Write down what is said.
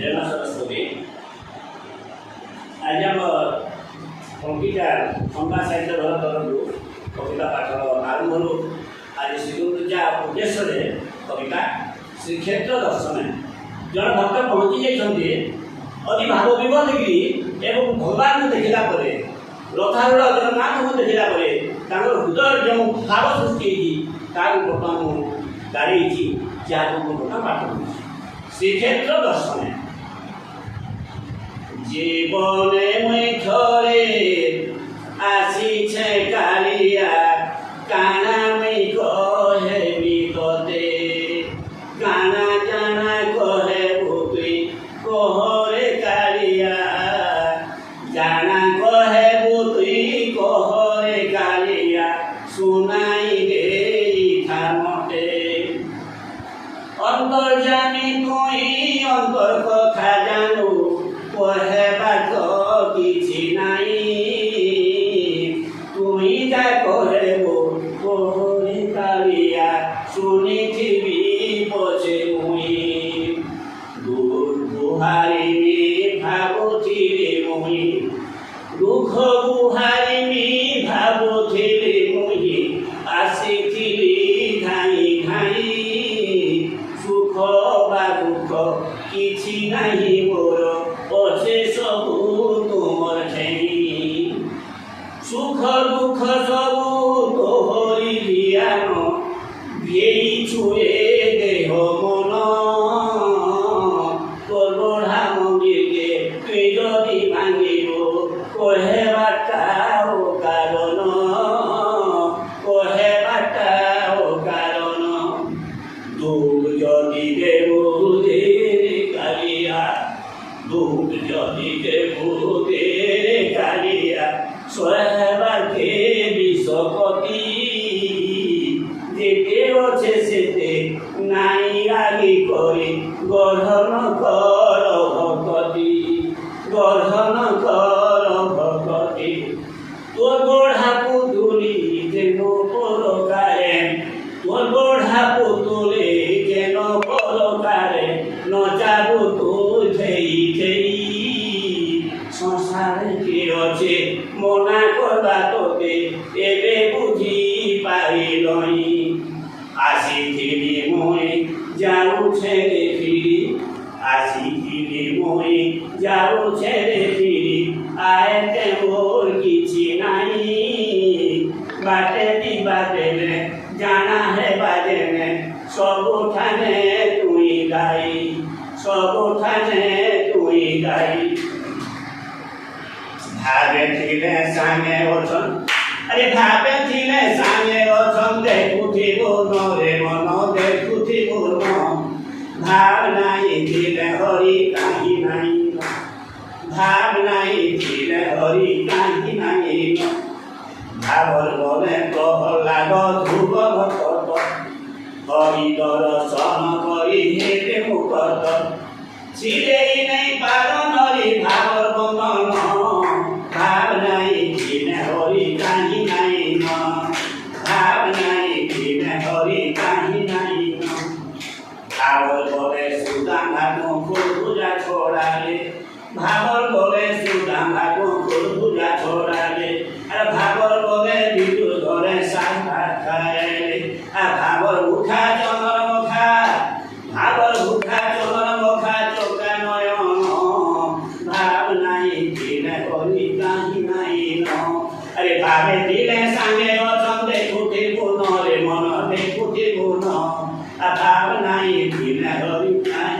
ଜୟ ସରସ୍ୱତୀ। ଆଜି ଆମ କବିତା ସମ୍ବାଦ ସାହିତ୍ୟ ଘର ତରଫରୁ କବିତା ପାଠର ଆରମ୍ଭରୁ ଆଜି ଶ୍ରୀଗୁଣ୍ଡିଚା ଉଦ୍ଦେଶ୍ୟରେ କବିତା ଶ୍ରୀକ୍ଷେତ୍ର ଦର୍ଶନ। ଜଣେ ଭକ୍ତ ପହଞ୍ଚି ଯାଇଛନ୍ତି ଅତି ଭାବ ବିଭୋର ହେଇକି ଏବଂ ଭଗବାନଙ୍କୁ ଦେଖିଲା ପରେ ରଥାରୂଢ଼ ଜଗନ୍ନାଥଙ୍କୁ ଦେଖିଲା ପରେ ତାଙ୍କର ହୃଦୟରେ ଯେଉଁ ଭାବ ସୃଷ୍ଟି ହେଇଛି ତାକୁ ବର୍ତ୍ତମାନ ମୁଁ ଗାড়িয়েছি যাহাକୁ ମୁଁ ବର୍ତ୍ତମାନ ପାଠ କରୁଛି। ଶ୍ରୀକ୍ଷେତ୍ର ଦର୍ଶନ। জীবনে মুই থরে আসিছে কালিয়া কানা মুই কহেবি ততে কানা জানা কহে তুই কহরে কালিয়া জানা কহে তুই কহরে কালিয়া শুনাই রে থামতে অন্তর্জামী তুই অন্তর কথা জানু কহেবার তো কিছু নাই তুই যা কহেব কহরে কালিয়া শুনিথিবি পছে মুই দূর বুহারিনি ভাবুথিলি মুই দুঃখ বুহারিনি ভাবুথিলি মুই আসিথিলি ধাই ধাই সুখ বা দুঃখ কিছু নাহি মোর পছে সবু তোমার ঠেই সুখ দুঃখ সবু তোহরি জ্ঞান ভেই ছুঁয়ে দেহ মন তোর বঢ়া মন্দিরকে তুই যদি ভাঙিব কহেবাটাও কারণ কহেবাটাও কারণ দুঃখ যদি দেব কালিয়া দুঃখ যদি দেব কালিয়া সহেবাকে বিষপতি যেতে অছে সেতে নাই রাগি করে গ্রহণ কর ভকতি গ্রহণ কর ভকতি তোর গোড়া পুতুলি যেন পরকারে তোর গোড়া পুতুলি যেন পরকারে ন যাবো তো ঠেই ঠেই সংসারে কি অছে মনা করবা তোকে এবে বুঝি পাইলই আসিথিলি মই যাও ছেড়ে ফিরি আসিথিলি মই যাও ছেড়ে ফিরি আয়তে মোর কিছু নাই বাটে দিবা দেনে জানা হে বাজেনে সবখানে তুই গাই সবখানে তুই গাই ভাবে থিলে সামে অছন আরে ভাবে থিলে সামে অছন দেখুথিব নরে মন দেখুথিব মন ভাব নাই থিলে হরি কাহি নাই ভাব নাই থিলে হরি কাহি নাই ভাবর বলে প্রহ্লাদ ধ্রুব ভকত হরি দর্শন করি হেতে মুকত ছিলেই নাই পারন হরি ভাবর বন্দন ভাব নাই থিলে হরি কাহি নাই ভাব নাই থিলে হরি কাহি নাই ভাবর বলে সুদাঙ্গা মুকুল পূজা ছড়ালে ভাবর বলে সুদাঙ্গা মুকুল পূজা ছড়ালে আর ভাবর বলে বিটু ধরে সাহা খাইলে আর ভাবর মুখা চন্দ্র মুখা ভাবর মুখা চন্দ্র মুখা চোখা নয়ন ভাব নাই দিলে হরি কাহি নাই আরে ভাবে দিলে সাঙ্গে অচন দেখুটি গুণ রে মন দেখুটি গুণ আর ভাব নাই দিলে হরি কাহি